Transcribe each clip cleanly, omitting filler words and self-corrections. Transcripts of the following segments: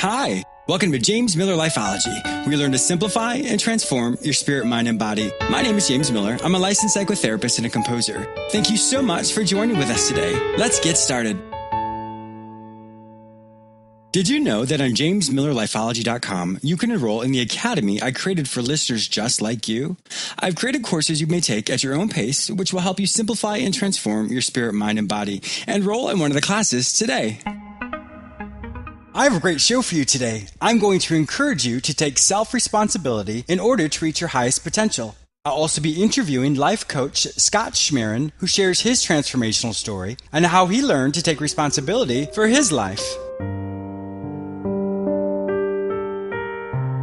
Hi, welcome to James Miller Lifeology, where you learn to simplify and transform your spirit, mind, and body. My name is James Miller. I'm a licensed psychotherapist and a composer. Thank you so much for joining with us today. Let's get started. Did you know that on jamesmillerlifeology.com, you can enroll in the academy I created for listeners just like you? I've created courses you may take at your own pace, which will help you simplify and transform your spirit, mind, and body. Enroll in one of the classes today. I have a great show for you today. I'm going to encourage you to take self-responsibility in order to reach your highest potential. I'll also be interviewing life coach Scott Schmaren, who shares his transformational story and how he learned to take responsibility for his life.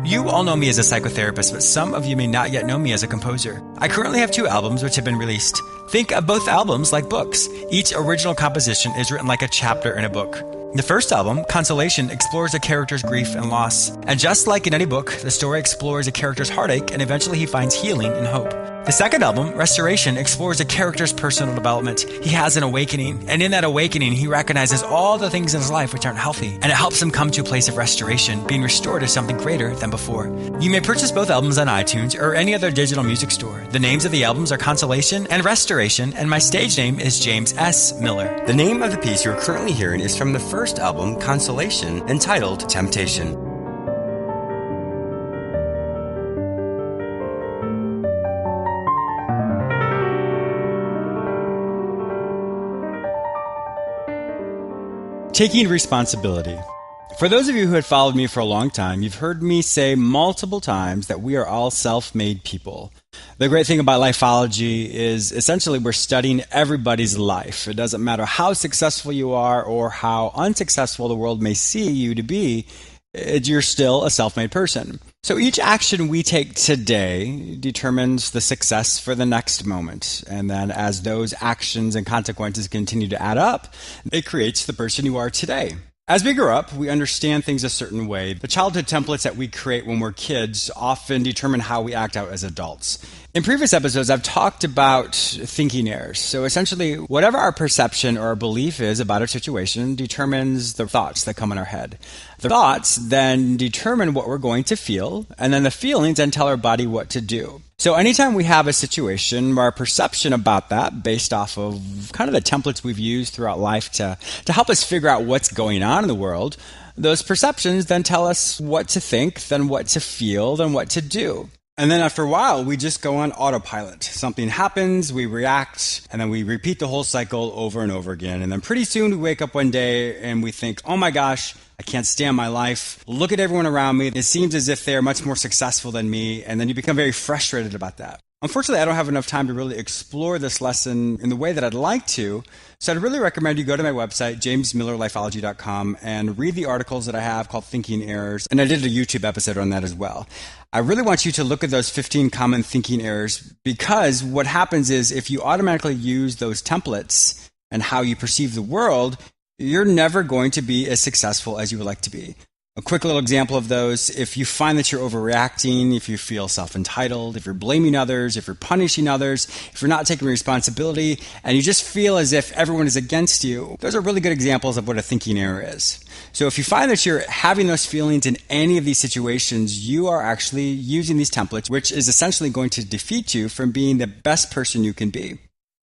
You all know me as a psychotherapist, but some of you may not yet know me as a composer. I currently have 2 albums which have been released. Think of both albums like books. Each original composition is written like a chapter in a book. The first album, Consolation, explores a character's grief and loss. And just like in any book, the story explores a character's heartache and eventually he finds healing and hope. The second album, Restoration, explores a character's personal development. He has an awakening, and in that awakening, he recognizes all the things in his life which aren't healthy, and it helps him come to a place of restoration, being restored to something greater than before. You may purchase both albums on iTunes or any other digital music store. The names of the albums are Consolation and Restoration, and my stage name is James S. Miller. The name of the piece you're currently hearing is from the first album, Consolation, entitled Temptation. Taking responsibility. For those of you who have followed me for a long time, you've heard me say multiple times that we are all self-made people. The great thing about Lifeology is essentially we're studying everybody's life. It doesn't matter how successful you are or how unsuccessful the world may see you to be, you're still a self-made person. So each action we take today determines the success for the next moment. And then as those actions and consequences continue to add up, it creates the person you are today. As we grow up, we understand things a certain way. The childhood templates that we create when we're kids often determine how we act out as adults. In previous episodes, I've talked about thinking errors. So essentially, whatever our perception or our belief is about a situation determines the thoughts that come in our head. The thoughts then determine what we're going to feel, and then the feelings then tell our body what to do. So anytime we have a situation where our perception about that, based off of kind of the templates we've used throughout life to help us figure out what's going on in the world, those perceptions then tell us what to think, then what to feel, then what to do. And then after a while, we just go on autopilot. Something happens, we react, and then we repeat the whole cycle over and over again. And then pretty soon we wake up one day and we think, oh my gosh, I can't stand my life. Look at everyone around me. It seems as if they're much more successful than me. And then you become very frustrated about that. Unfortunately, I don't have enough time to really explore this lesson in the way that I'd like to. So I'd really recommend you go to my website, jamesmillerlifeology.com, and read the articles that I have called Thinking Errors. And I did a YouTube episode on that as well. I really want you to look at those 15 common thinking errors, because what happens is if you automatically use those templates and how you perceive the world, you're never going to be as successful as you would like to be. A quick little example of those, if you find that you're overreacting, if you feel self-entitled, if you're blaming others, if you're punishing others, if you're not taking responsibility, and you just feel as if everyone is against you, those are really good examples of what a thinking error is. So if you find that you're having those feelings in any of these situations, you are actually using these templates, which is essentially going to defeat you from being the best person you can be.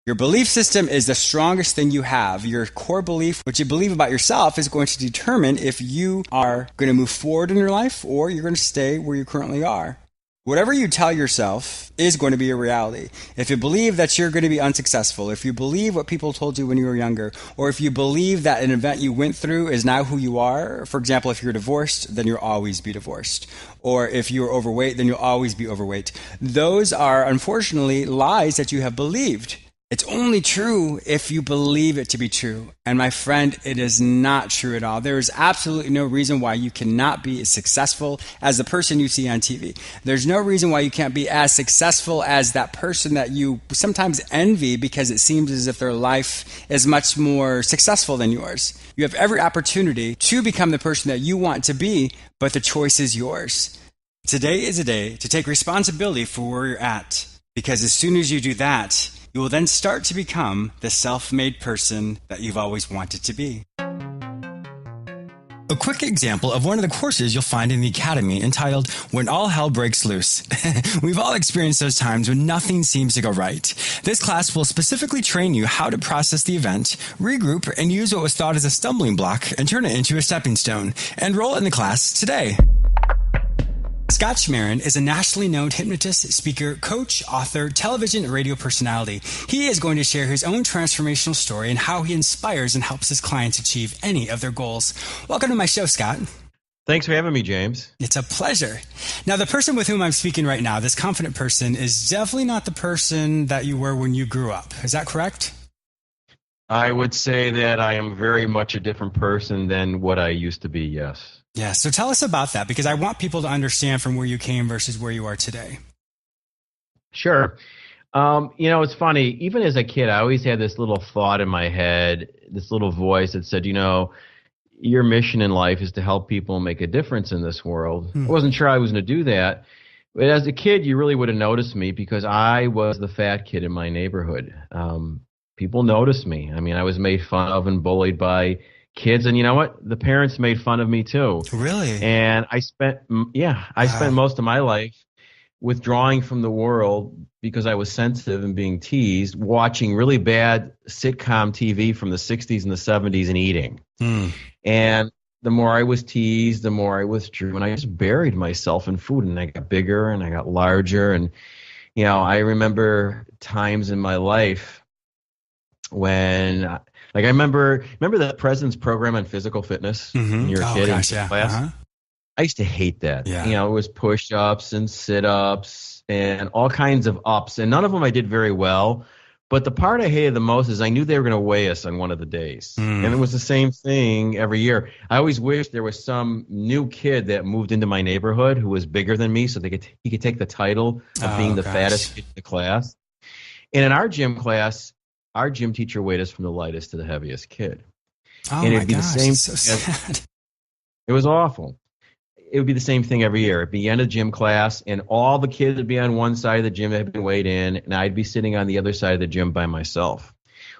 Your belief system is the strongest thing you have. Your core belief, what you believe about yourself, is going to determine if you are going to move forward in your life or you're going to stay where you currently are. Whatever you tell yourself is going to be a reality. If you believe that you're going to be unsuccessful, if you believe what people told you when you were younger, or if you believe that an event you went through is now who you are, for example, if you're divorced, then you'll always be divorced. Or if you're overweight, then you'll always be overweight. Those are, unfortunately, lies that you have believed. It's only true if you believe it to be true. And my friend, it is not true at all. There is absolutely no reason why you cannot be as successful as the person you see on TV. There's no reason why you can't be as successful as that person that you sometimes envy because it seems as if their life is much more successful than yours. You have every opportunity to become the person that you want to be, but the choice is yours. Today is a day to take responsibility for where you're at, because as soon as you do that, you will then start to become the self-made person that you've always wanted to be. A quick example of one of the courses you'll find in the Academy entitled When All Hell Breaks Loose. We've all experienced those times when nothing seems to go right. This class will specifically train you how to process the event, regroup, and use what was thought as a stumbling block and turn it into a stepping stone. Enroll in the class today. Scott Schmaren is a nationally known hypnotist, speaker, coach, author, television, and radio personality. He is going to share his own transformational story and how he inspires and helps his clients achieve any of their goals. Welcome to my show, Scott. Thanks for having me, James. It's a pleasure. Now, the person with whom I'm speaking right now, this confident person, is definitely not the person that you were when you grew up. Is that correct? I would say that I am very much a different person than what I used to be, yes. Yeah, so tell us about that, because I want people to understand from where you came versus where you are today. Sure. It's funny. Even as a kid, I always had this little thought in my head, this little voice that said, your mission in life is to help people make a difference in this world. I wasn't sure I was going to do that. But as a kid, you really would have noticed me because I was the fat kid in my neighborhood. People noticed me. I mean, I was made fun of and bullied by kids, and you know what? The parents made fun of me too. Really? And I spent most of my life withdrawing from the world because I was sensitive and being teased, watching really bad sitcom TV from the 60s and the 70s and eating. And the more I was teased, the more I withdrew, and I just buried myself in food, and I got bigger and I got larger. And, I remember times in my life when I remember the president's program on physical fitness when you're a kid in class. I used to hate that. Yeah. It was push-ups and sit-ups and all kinds of ups, and none of them I did very well. But the part I hated the most is I knew they were going to weigh us on one of the days. And it was the same thing every year. I always wished there was some new kid that moved into my neighborhood who was bigger than me so he could take the title of being the fattest kid in the class. And in our gym class, our gym teacher weighed us from the lightest to the heaviest kid. Oh, and my gosh, it's so sad. It was awful. It would be the same thing every year. It'd be the end of gym class, and all the kids would be on one side of the gym that had been weighed in, and I'd be sitting on the other side of the gym by myself,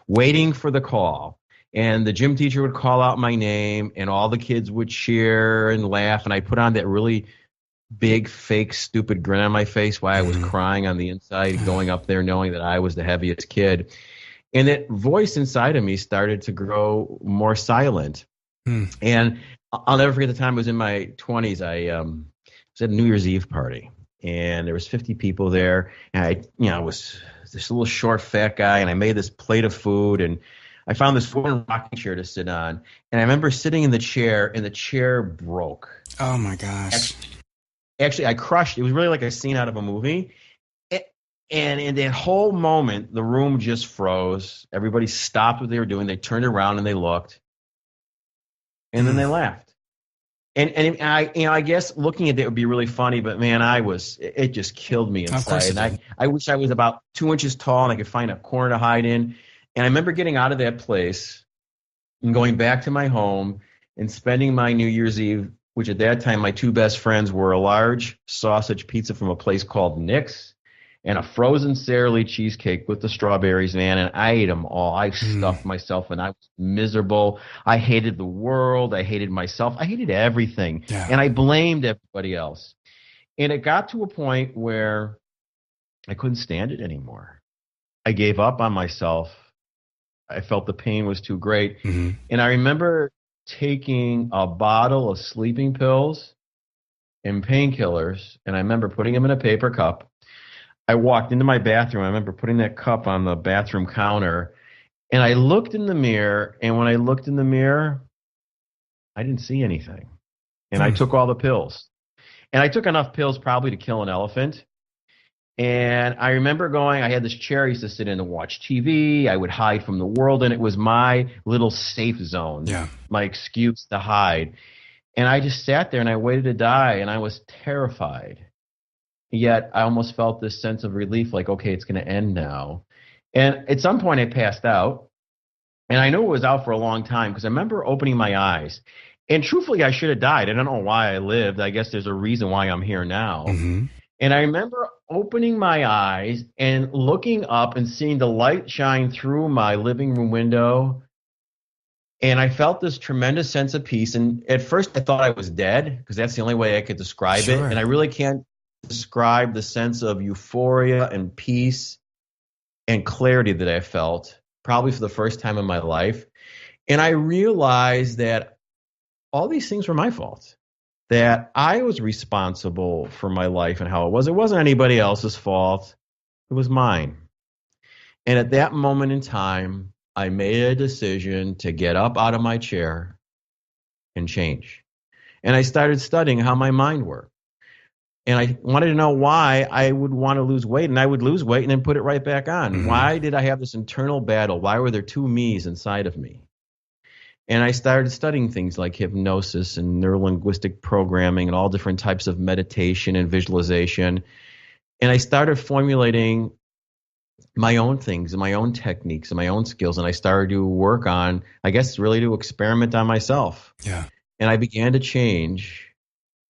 waiting for the call. And the gym teacher would call out my name, and all the kids would cheer and laugh, and I'd put on that really big, fake, stupid grin on my face while I was crying on the inside, going up there knowing that I was the heaviest kid. And that voice inside of me started to grow more silent. And I'll never forget the time I was in my 20s. I was at a New Year's Eve party, and there was 50 people there. And I was this little short, fat guy, and I made this plate of food, and I found this wooden rocking chair to sit on. And I remember sitting in the chair, and the chair broke. Oh, my gosh. Actually, I crushed. It was really like a scene out of a movie. And in that whole moment, the room just froze. Everybody stopped what they were doing. They turned around and they looked, and then they laughed. And I guess looking at it would be really funny, but man, it just killed me inside. Of course and I wish I was about 2 inches tall and I could find a corner to hide in. And I remember getting out of that place and going back to my home and spending my New Year's Eve, which at that time my two best friends were a large sausage pizza from a place called Nick's, and a frozen Sara Lee cheesecake with the strawberries, man, and I ate them all. I stuffed myself, and I was miserable. I hated the world. I hated myself. I hated everything, and I blamed everybody else. And it got to a point where I couldn't stand it anymore. I gave up on myself. I felt the pain was too great. And I remember taking a bottle of sleeping pills and painkillers, and I remember putting them in a paper cup. I walked into my bathroom. I remember putting that cup on the bathroom counter, and I looked in the mirror, and when I looked in the mirror, I didn't see anything. And I took all the pills. And I took enough pills probably to kill an elephant. And I remember I had this chair I used to sit in and watch TV. I would hide from the world, and it was my little safe zone, my excuse to hide. And I just sat there, and I waited to die, and I was terrified. Yet I almost felt this sense of relief, like, okay, it's going to end now. And at some point I passed out, and I knew it was out for a long time because I remember opening my eyes. And truthfully, I should have died. I don't know why I lived. I guess there's a reason why I'm here now. And I remember opening my eyes and looking up and seeing the light shine through my living room window And I felt this tremendous sense of peace. And at first I thought I was dead because that's the only way I could describe it. Sure. And I really can't describe the sense of euphoria and peace and clarity that I felt probably for the first time in my life. And I realized that all these things were my fault, that I was responsible for my life and how it was. It wasn't anybody else's fault. It was mine. And at that moment in time, I made a decision to get up out of my chair and change. And I started studying how my mind worked. And I wanted to know why I would want to lose weight, and I would lose weight and then put it right back on. Mm-hmm. Why did I have this internal battle? Why were there two me's inside of me? And I started studying things like hypnosis and neurolinguistic programming and all different types of meditation and visualization. And I started formulating my own things and my own techniques and my own skills. And I started to work on, I guess, really to experiment on myself. Yeah. And I began to change.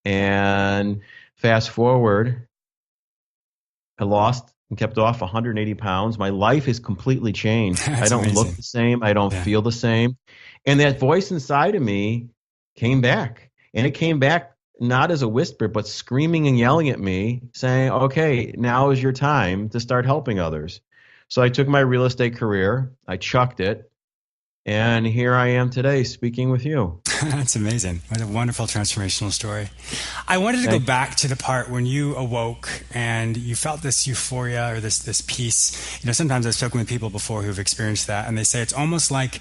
And fast forward, I lost and kept off 180 pounds. My life is completely changed. I don't look the same. I don't feel the same. And that voice inside of me came back. And it came back not as a whisper, but screaming and yelling at me, saying, okay, now is your time to start helping others. So I took my real estate career, I chucked it, and here I am today speaking with you. That's amazing. What a wonderful transformational story. I wanted to go back to the part when you awoke and you felt this euphoria or this peace. Sometimes I've spoken with people before who've experienced that, and they say it's almost like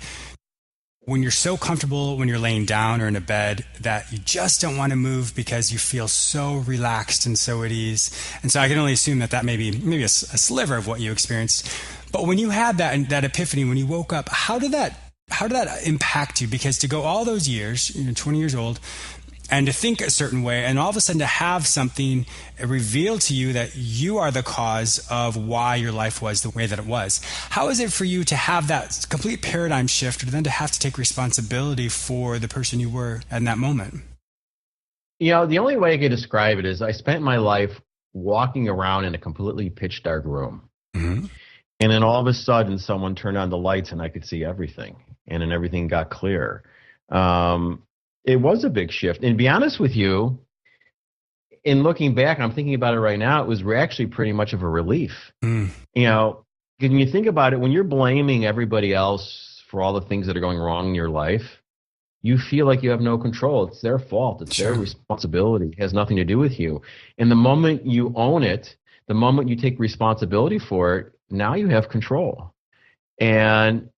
when you're so comfortable when you're laying down or in a bed that you just don't want to move because you feel so relaxed and so at ease. And so I can only assume that may be maybe a sliver of what you experienced. But when you had that epiphany, when you woke up, how did that impact you? Because to go all those years, 20 years old, and to think a certain way, and all of a sudden to have something reveal to you that you are the cause of why your life was the way that it was. How is it for you to have that complete paradigm shift, or then to have to take responsibility for the person you were in that moment? The only way I could describe it is I spent my life walking around in a completely pitch dark room. Mm-hmm. And then all of a sudden someone turned on the lights and I could see everything. And then everything got clear. It was a big shift. And to be honest with you, in looking back, I'm thinking about it right now, it was actually pretty much of a relief. When you think about it, when you're blaming everybody else for all the things that are going wrong in your life, you feel like you have no control. It's their fault. It's their responsibility. It has nothing to do with you. And the moment you own it, the moment you take responsibility for it, now you have control. And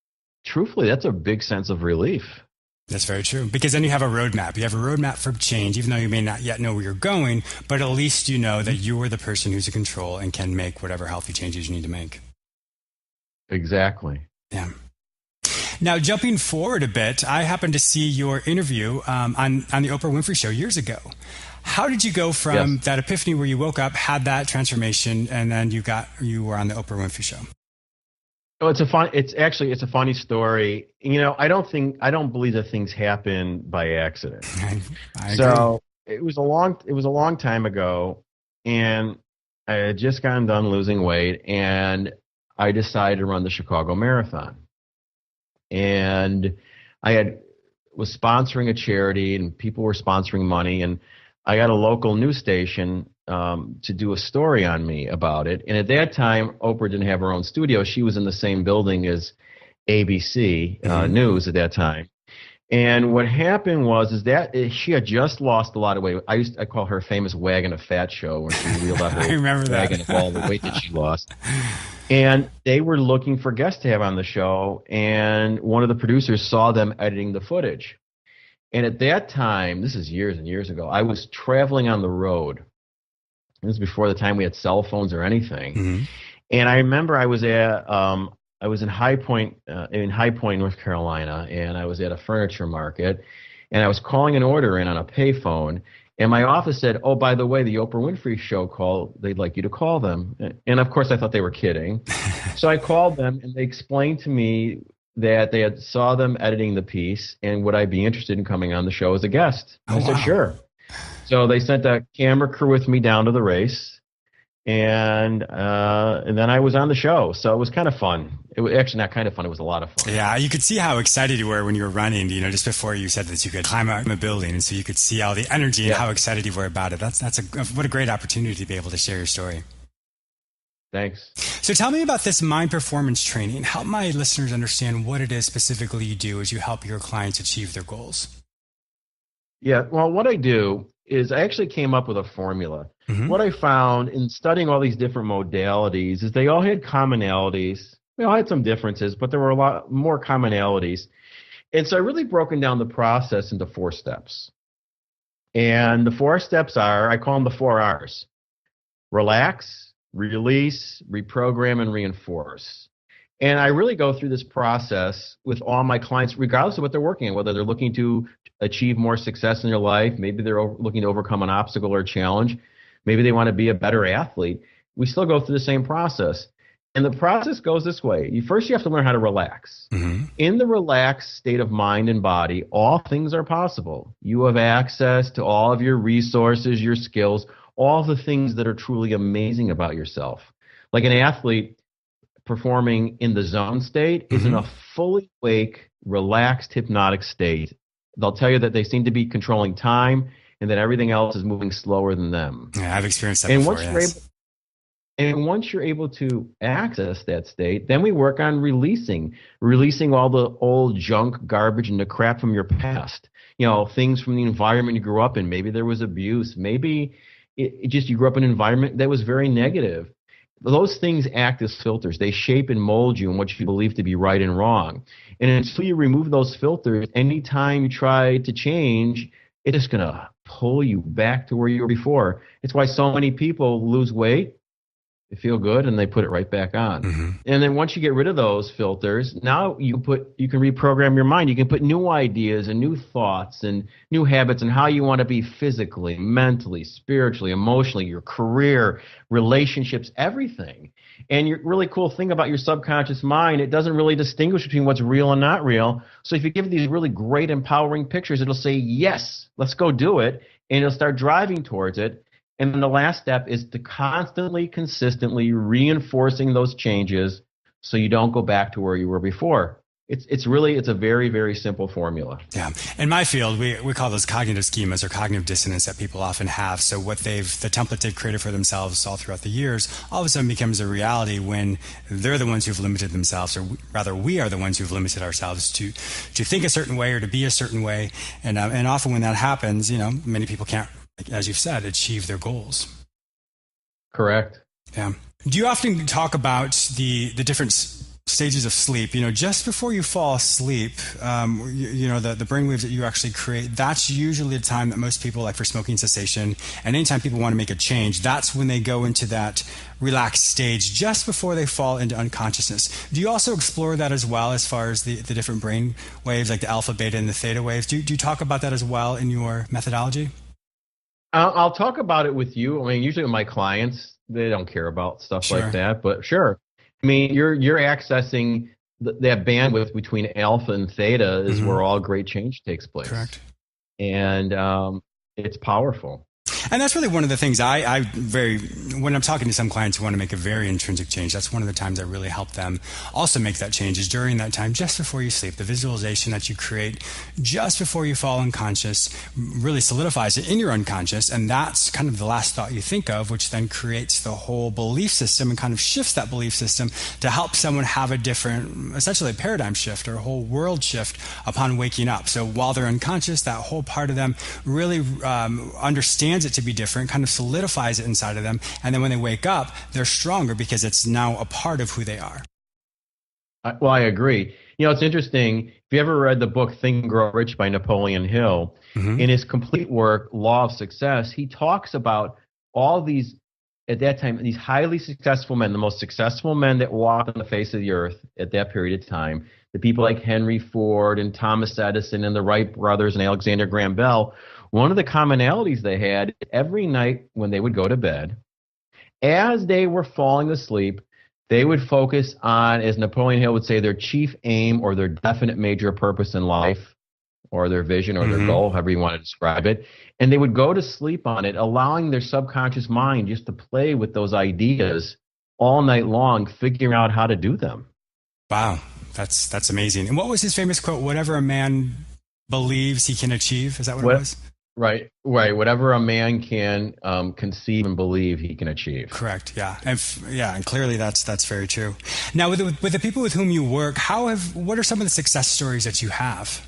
truthfully, that's a big sense of relief. That's very true. Because then you have a roadmap. You have a roadmap for change, even though you may not yet know where you're going, but at least you know that you are the person who's in control and can make whatever healthy changes you need to make. Exactly. Yeah. Now, jumping forward a bit, I happened to see your interview on the Oprah Winfrey Show years ago. How did you go from that epiphany where you woke up, had that transformation, and then you were on the Oprah Winfrey Show? Oh, it's a funny story. I don't believe that things happen by accident. I agree. So it was a long time ago, and I had just gotten done losing weight, and I decided to run the Chicago Marathon. And I was sponsoring a charity, and people were sponsoring money, and I got a local news station to do a story on me about it. And at that time, Oprah didn't have her own studio. She was in the same building as ABC News at that time. And what happened was that she had just lost a lot of weight. I call her famous wagon of fat show when she reeled out her wagon of all the weight that she lost. And they were looking for guests to have on the show. And one of the producers saw them editing the footage. And at that time, this is years and years ago, I was traveling on the road. This was before the time we had cell phones or anything. Mm-hmm. And I remember I was in High Point, North Carolina, and I was at a furniture market, and I was calling an order in on a payphone, and my office said, "Oh, by the way, the Oprah Winfrey Show called. They'd like you to call them." And of course, I thought they were kidding. So I called them, and they explained to me that they had saw them editing the piece, and would I be interested in coming on the show as a guest? I said, sure. So they sent a camera crew with me down to the race, And then I was on the show, so it was kind of fun. It was actually not kind of fun; it was a lot of fun. Yeah, you could see how excited you were when you were running, just before you said that you could climb out in a building. And so you could see all the energy and Yeah, how excited you were about it. What a great opportunity to be able to share your story. thanks. So tell me about this mind performance training. Help my listeners understand what it is specifically you do as you help your clients achieve their goals. Yeah, well, what I do is I actually came up with a formula. Mm-hmm. What I found in studying all these different modalities is they all had commonalities. They all had some differences, but there were a lot more commonalities. And so I really broken down the process into 4 steps. And the 4 steps are, I call them the 4 R's: relax, release, reprogram, and reinforce. And I really go through this process with all my clients, regardless of what they're working on, whether they're looking to achieve more success in their life, maybe they're looking to overcome an obstacle or a challenge, maybe they want to be a better athlete. We still go through the same process. And the process goes this way. You have to learn how to relax. Mm-hmm. In the relaxed state of mind and body, all things are possible. You have access to all of your resources, your skills, all the things that are truly amazing about yourself. Like an athlete performing in the zone state is in a fully awake, relaxed, hypnotic state. They'll tell you that they seem to be controlling time and that everything else is moving slower than them. Yeah, I've experienced that And before, once yes. once you're able to access that state, then we work on releasing all the old junk, garbage, and the crap from your past. Things from the environment you grew up in. Maybe there was abuse. Maybe it just you grew up in an environment that was very negative. Those things act as filters. They shape and mold you in what you believe to be right and wrong. And until you remove those filters, anytime you try to change, it's just going to pull you back to where you were before. It's why so many people lose weight, they feel good, and they put it right back on. Mm-hmm. And then once you get rid of those filters, now you can reprogram your mind. You can put new ideas and new thoughts and new habits and how you want to be physically, mentally, spiritually, emotionally, your career, relationships, everything. And your really cool thing about your subconscious mind, it doesn't really distinguish between what's real and not real. So if you give it these really great, empowering pictures, it'll say, yes, let's go do it. And it'll start driving towards it. And then the last step is to constantly, consistently reinforcing those changes so you don't go back to where you were before. It's a very, very simple formula. Yeah. In my field, we call those cognitive schemas or cognitive dissonance that people often have. So the template they've created for themselves all throughout the years, all of a sudden becomes a reality when they're the ones who've limited themselves, or rather we are the ones who've limited ourselves to think a certain way or to be a certain way. And often when that happens, many people can't, as you've said, achieve their goals. Correct. Yeah. Do you often talk about the different stages of sleep? Just before you fall asleep, the brainwaves that you actually create, that's usually the time that most people, like for smoking cessation, and anytime people want to make a change, that's when they go into that relaxed stage just before they fall into unconsciousness. Do you also explore that as well, as far as the different brain waves, like the alpha, beta, and the theta waves? Do you talk about that as well in your methodology? I'll talk about it with you. I mean, usually with my clients, they don't care about stuff like that, but sure. I mean, you're accessing that bandwidth between alpha and theta is where all great change takes place. Correct. And it's powerful. And that's really one of the things when I'm talking to some clients who want to make a very intrinsic change, that's one of the times I really help them also make that change, is during that time, just before you sleep. The visualization that you create just before you fall unconscious really solidifies it in your unconscious. And that's kind of the last thought you think of, which then creates the whole belief system and kind of shifts that belief system to help someone have a different, essentially a paradigm shift or a whole world shift upon waking up. So while they're unconscious, that whole part of them really understands it to be different, kind of solidifies it inside of them, and then when they wake up, they're stronger because it's now a part of who they are. Well, I agree. It's interesting. If you ever read the book Think and Grow Rich by Napoleon Hill, in his complete work, Law of Success, he talks about all these, at that time, these highly successful men, the most successful men that walked on the face of the earth at that period of time, the people like Henry Ford and Thomas Edison and the Wright brothers and Alexander Graham Bell. One of the commonalities they had, every night when they would go to bed, as they were falling asleep, they would focus on, as Napoleon Hill would say, their chief aim or their definite major purpose in life. or their vision or their goal, however you want to describe it. And they would go to sleep on it, allowing their subconscious mind just to play with those ideas all night long, figuring out how to do them. Wow, that's amazing. And what was his famous quote? Whatever a man believes he can achieve. Is that what it was? Right. Whatever a man can conceive and believe, he can achieve. Correct. Yeah, and clearly that's very true. Now, with the people with whom you work, what are some of the success stories that you have?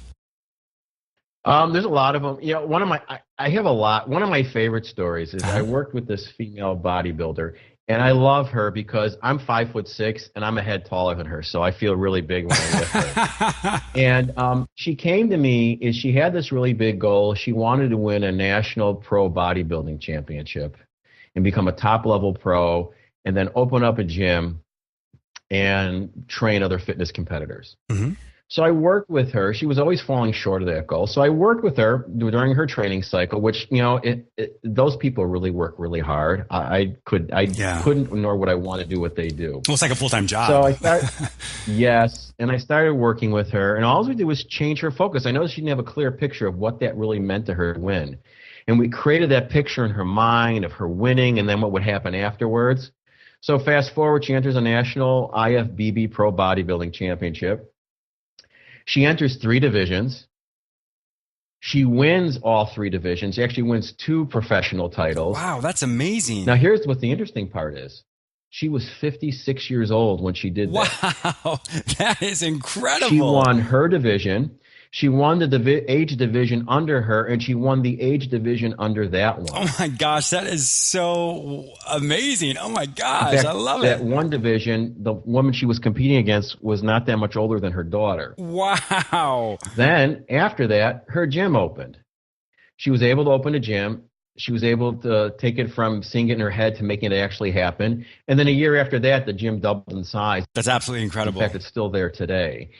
There's a lot of them. You know, I have a lot. One of my favorite stories is I worked with this female bodybuilder, and I love her because I'm 5'6" and I'm a head taller than her, so I feel really big when I'm with her. And she came to me. She had this really big goal. She wanted to win a national pro bodybuilding championship and become a top level pro, and then open up a gym and train other fitness competitors. Mm-hmm. So I worked with her. She was always falling short of that goal. So I worked with her during her training cycle, which, you know, those people really work really hard. I couldn't, nor would I want to do what they do. Well, it's like a full-time job. So I started, yes. And I started working with her, and all we did was change her focus. I noticed she didn't have a clear picture of what that really meant to her to win. And we created that picture in her mind of her winning and then what would happen afterwards. So fast forward, she enters a national IFBB Pro Bodybuilding Championship. She enters 3 divisions. She wins all 3 divisions. She actually wins 2 professional titles. Wow, that's amazing. Now, here's what the interesting part is. She was 56 years old when she did that. Wow, that is incredible. She won her division. She won the age division under her, and she won the age division under that one. Oh, my gosh. That is so amazing. Oh, my gosh. I love it. That one division, the woman she was competing against was not that much older than her daughter. Wow. Then, after that, her gym opened. She was able to open a gym. She was able to take it from seeing it in her head to making it actually happen. And then a year after that, the gym doubled in size. That's absolutely incredible. In fact, it's still there today.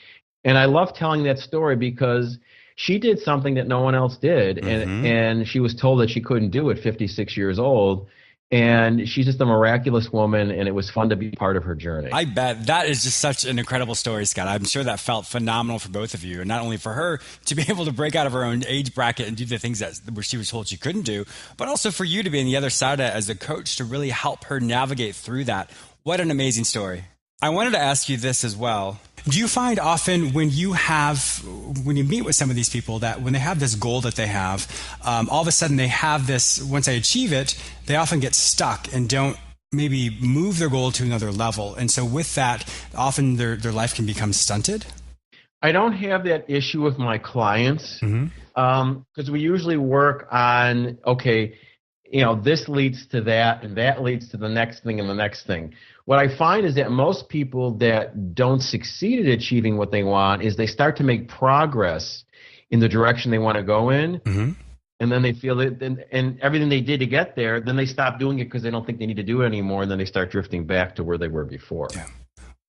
And I love telling that story because she did something that no one else did. And she was told that she couldn't do it 56 years old. And she's just a miraculous woman, and it was fun to be part of her journey. I bet. That is just such an incredible story, Scott. I'm sure that felt phenomenal for both of you. And not only for her to be able to break out of her own age bracket and do the things that she was told she couldn't do, but also for you to be on the other side of it as a coach to really help her navigate through that. What an amazing story. I wanted to ask you this as well. Do you find often when you meet with some of these people that when they have this goal that they have, all of a sudden they have this, once they achieve it, they often get stuck and don't maybe move their goal to another level. And so with that, often their life can become stunted? I don't have that issue with my clients because we usually work on, okay, you know, this leads to that and that leads to the next thing and the next thing. What I find is that most people that don't succeed at achieving what they want is they start to make progress in the direction they want to go in. And then they feel it, and everything they did to get there, then they stop doing it because they don't think they need to do it anymore. And then they start drifting back to where they were before. Yeah.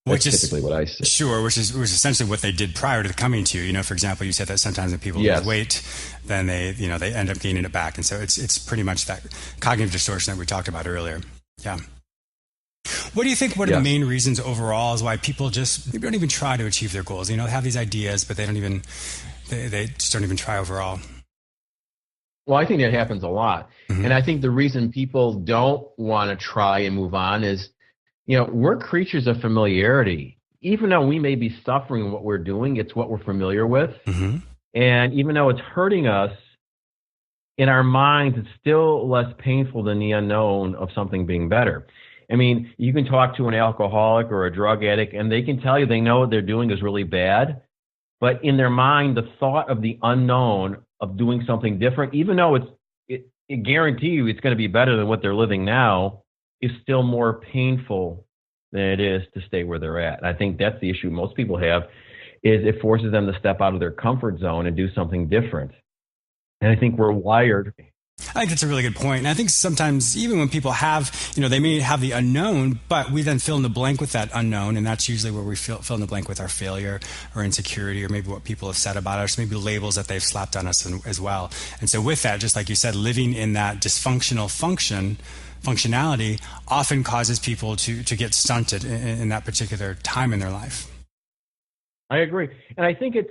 Which is typically what I see. Sure, which is essentially what they did prior to coming to you. You know, for example, you said that sometimes when people lose weight, then they end up gaining it back. And so it's pretty much that cognitive distortion that we talked about earlier. Yeah. What do you think one of the main reasons overall is why people just don't even try to achieve their goals? You know, they have these ideas, but they just don't even try overall. Well, I think that happens a lot. And I think the reason people don't want to try and move on is, you know, we're creatures of familiarity. Even though we may be suffering what we're doing, it's what we're familiar with. And even though it's hurting us, in our minds, it's still less painful than the unknown of something being better. I mean, you can talk to an alcoholic or a drug addict, and they can tell you they know what they're doing is really bad. But in their mind, the thought of the unknown of doing something different, even though it guarantee you it's going to be better than what they're living now, is still more painful than it is to stay where they're at. And I think that's the issue most people have, is it forces them to step out of their comfort zone and do something different. And I think we're wired. I think that's a really good point. And I think sometimes even when people have, they may have the unknown, but we then fill in the blank with that unknown. And that's usually where we fill in the blank with our failure or insecurity or maybe what people have said about us, maybe labels that they've slapped on us as well. And so with that, just like you said, living in that dysfunctional functionality often causes people to get stunted in that particular time in their life. I agree. And I think it's,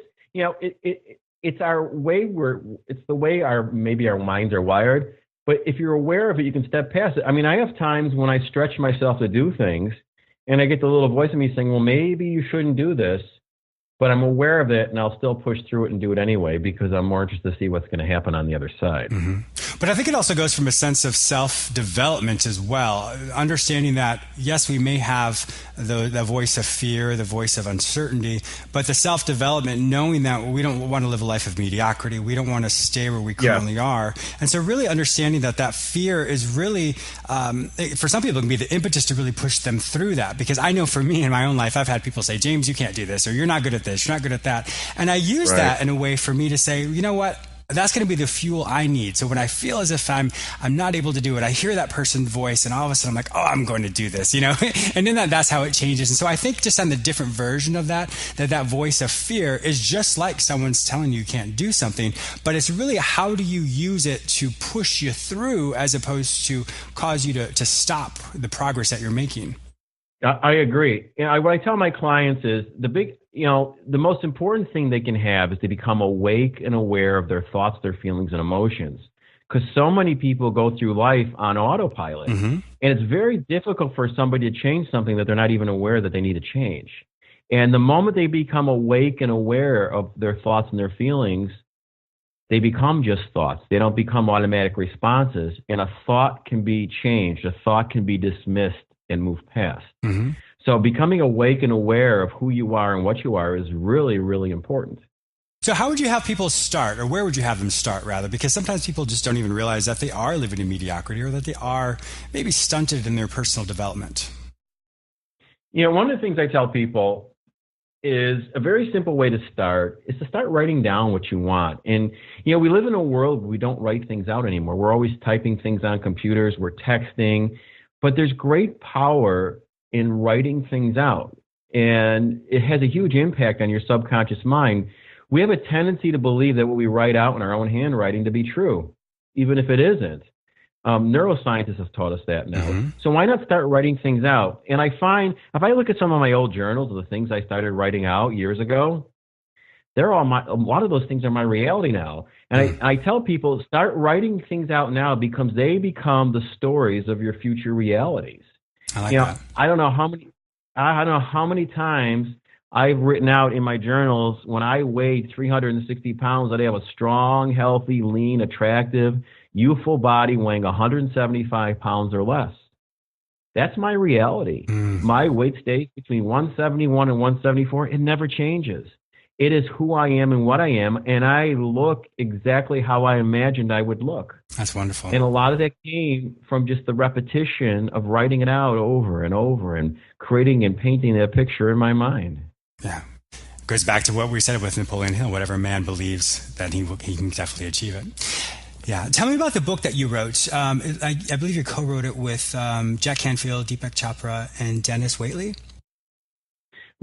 it's our way it's the way maybe our minds are wired. But if you're aware of it, you can step past it. I mean, I have times when I stretch myself to do things and I get the little voice in me saying, well, maybe you shouldn't do this. But I'm aware of it, and I'll still push through it and do it anyway because I'm more interested to see what's going to happen on the other side. Mm-hmm. But I think it also goes from a sense of self-development as well, understanding that, yes, we may have the voice of fear, the voice of uncertainty, but the self-development, knowing that we don't want to live a life of mediocrity, we don't want to stay where we currently are. And so really understanding that fear is really, for some people, it can be the impetus to really push them through that. Because I know for me in my own life, I've had people say, James, you can't do this, or you're not good at this, you're not good at that. And I use that in a way for me to say, you know what? That's going to be the fuel I need. So when I feel as if I'm not able to do it, I hear that person's voice, and all of a sudden I'm like, oh, I'm going to do this, you know? And then that's how it changes. And so I think just on the different version of that voice of fear is just like someone's telling you can't do something, but it's really how do you use it to push you through as opposed to cause you to stop the progress that you're making. I agree. What I tell my clients is the most important thing they can have is to become awake and aware of their thoughts, their feelings, and emotions. Because so many people go through life on autopilot. Mm-hmm. And it's very difficult for somebody to change something that they're not even aware that they need to change. And the moment they become awake and aware of their thoughts and their feelings, they become just thoughts. They don't become automatic responses. And a thought can be changed. A thought can be dismissed and move past. Mm-hmm. So becoming awake and aware of who you are and what you are is really, really important. So how would you have people start, or where would you have them start, rather? Because sometimes people just don't even realize that they are living in mediocrity or that they are maybe stunted in their personal development. One of the things I tell people is a very simple way to start is to start writing down what you want. And, we live in a world where we don't write things out anymore. We're always typing things on computers. We're texting. But there's great power in writing things out, and it has a huge impact on your subconscious mind. We have a tendency to believe that what we write out in our own handwriting to be true, even if it isn't. Neuroscientists have taught us that now. Mm-hmm. So why not start writing things out? And I find, if I look at some of my old journals of the things I started writing out years ago, a lot of those things are my reality now. And I tell people, start writing things out now because they become the stories of your future realities. I like that. I don't know how many times I've written out in my journals when I weighed 360 pounds that I have a strong, healthy, lean, attractive, youthful body weighing 175 pounds or less. That's my reality. My weight stays between 171 and 174. It never changes. It is who I am and what I am, and I look exactly how I imagined I would look. That's wonderful. And a lot of that came from just the repetition of writing it out over and over and creating and painting that picture in my mind. Yeah. It goes back to what we said with Napoleon Hill. Whatever a man believes, that he can definitely achieve it. Yeah. Tell me about the book that you wrote. I believe you co-wrote it with Jack Canfield, Deepak Chopra, and Dennis Waitley.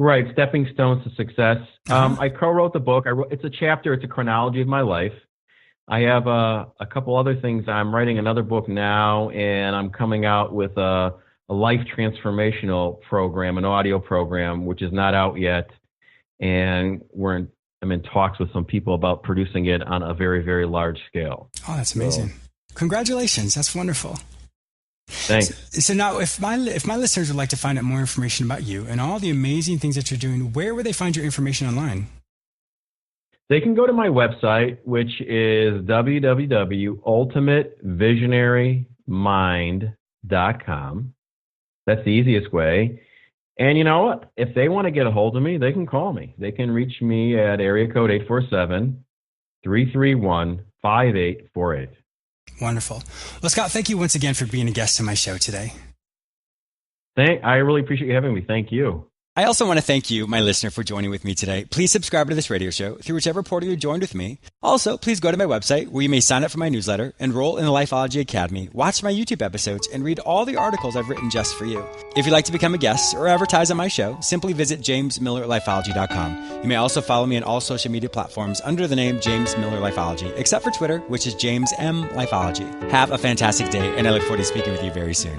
Right, Stepping Stones to Success. I co-wrote the book. It's a chronology of my life. I have a couple other things. I'm writing another book now, and I'm coming out with a life transformational program, an audio program, which is not out yet. And I'm in talks with some people about producing it on a very, very large scale. Oh, that's amazing. Congratulations. That's wonderful. Thanks. So now, if my listeners would like to find out more information about you and all the amazing things that you're doing, where would they find your information online? They can go to my website, which is www.ultimatevisionarymind.com. That's the easiest way. And you know what? If they want to get a hold of me, they can call me. They can reach me at area code 847-331-5848. Wonderful. Well, Scott, thank you once again for being a guest on my show today. I really appreciate you having me. Thank you. I also want to thank you, my listener, for joining with me today. Please subscribe to this radio show through whichever portal you joined with me. Also, please go to my website where you may sign up for my newsletter, enroll in the Lifeology Academy, watch my YouTube episodes, and read all the articles I've written just for you. If you'd like to become a guest or advertise on my show, simply visit jamesmillerlifeology.com. You may also follow me on all social media platforms under the name James Miller Lifeology, except for Twitter, which is James M. Lifeology. Have a fantastic day, and I look forward to speaking with you very soon.